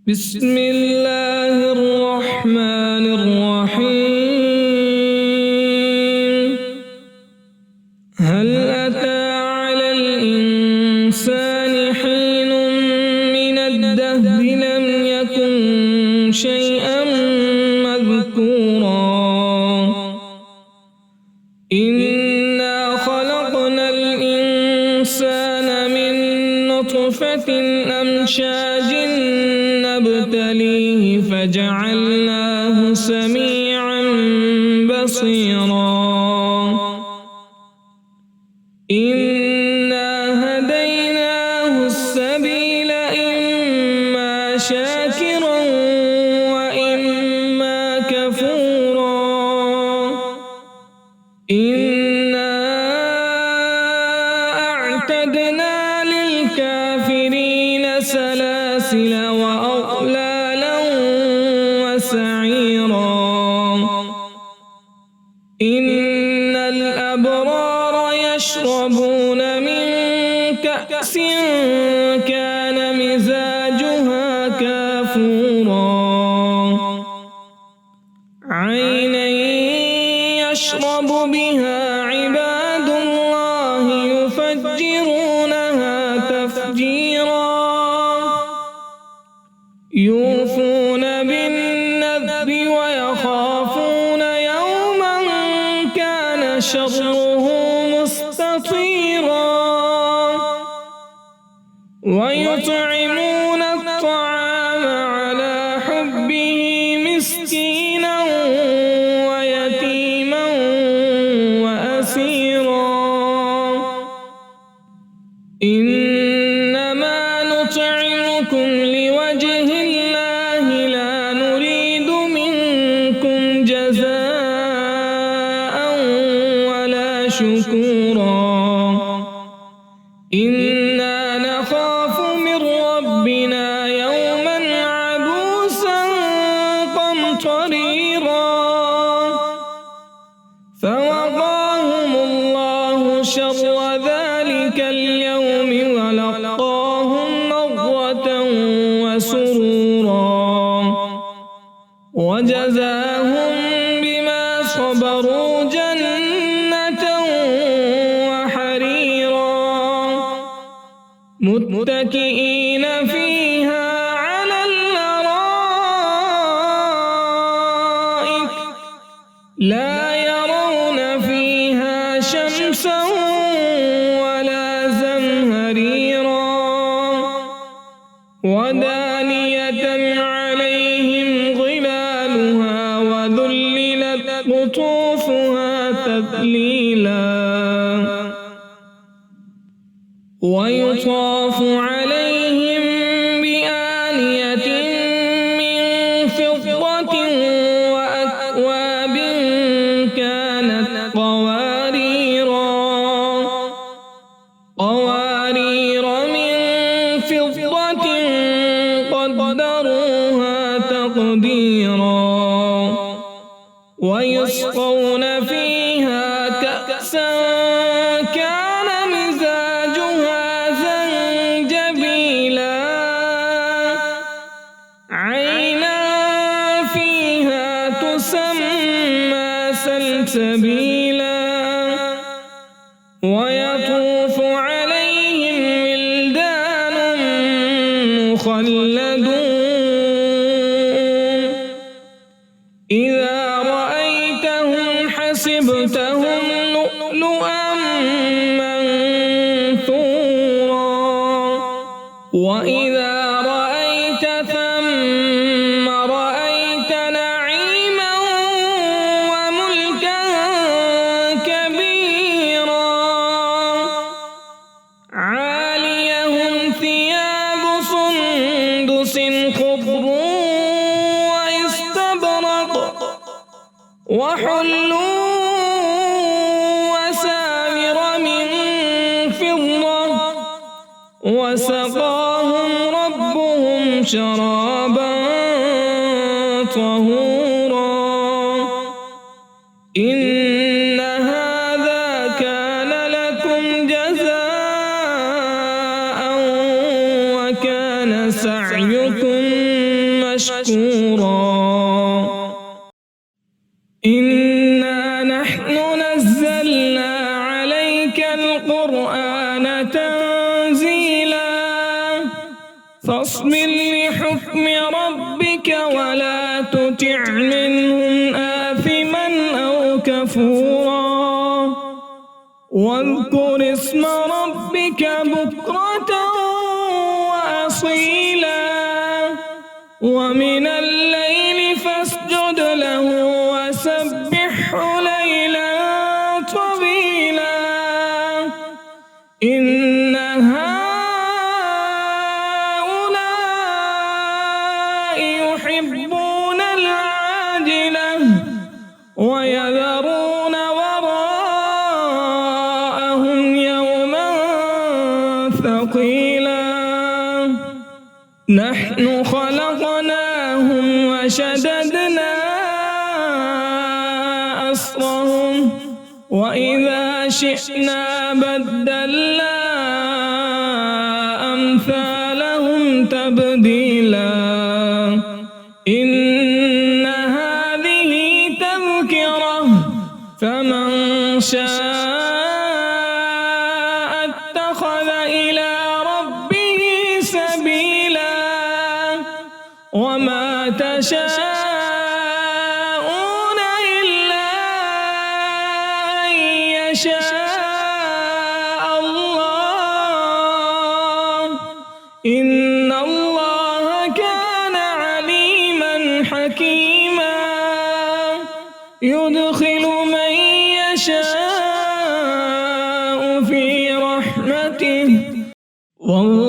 بسم الله الرحمن الرحيم. هل أتى على الإنسان حين من الدهر لم يكن شيئا مذكورا إنا خلقنا الإنسان من نطفة أمشاج نبتليه فجعلناه سميعا بصيرا إنا هديناه السبيل إما شاكرا وإما كفورا إنا أعتدنا للكافرين سلاسل وأغلالا وسعيرا إن الأبرار يشربون من كأس كان مزاجها كافورا عينا يشرب بها عباد الله يفجرونها تفجيرا يوفون بالنذر ويخافون يوما كان شره مستطيرا ويطعمون الطعام على حبه مسكينا ويتيما وأسيرا إنما نطعمكم لوجه الله لا نريد منكم جزاء ولا شكورا إنا نخاف من ربنا يوما عبوسا قمطريرا فوقاهم الله شر ذلك اليوم ولقاهم نضرة وسرورا وجزاهم بما صبروا جنة وحريرا متكئين فيها على الأرائك لا يرون فيها شمسا ولا زمهريرا ودانية عليهم ظلالها وذللت قطوفها تذليلا ويطاف عليهم بآنية من فضة وأكواب كانت قوارير من فضة قدروها تقديرا ويسقون فيها كأسا كان مزاجها زنجبيلا عينا فيها تسمى سلسبيلا ويطوف عليهم ولدان مخلدون إذا رأيتهم حسبتهم لؤلؤا منثورا وإذا رأيت ثم رأيت نعيما وملكا كبيرا عاليهم ثياب سندس خضر واستبرق وحلوا وساور من فضة وسقاهم ربهم شرابا طهورا إن هذا كان لكم جزاء وكان سعيكم مشكورا إنا نحن نزلنا عليك القرآن تنزيلا فاصبر لحكم ربك ولا تطع منهم آثما أو كفورا واذكر اسم ربك بكرة وأصيلا ومن الليل فاسجد له وسبحه ليلا طويلا إن هؤلاء يحبون العاجلة ويذرون وراءهم يوما ثقيلا نحن خلقناهم وشددنا أسرهم وإذا شئنا بدلنا أمثالهم تبديلا إن هذه تذكرة فمن شاء اتخذ إلى ربه سبيلا وما تشاءون إلا أن يشاء الله إن الله كان عليما حكيما يدخل من يشاء في رحمته والله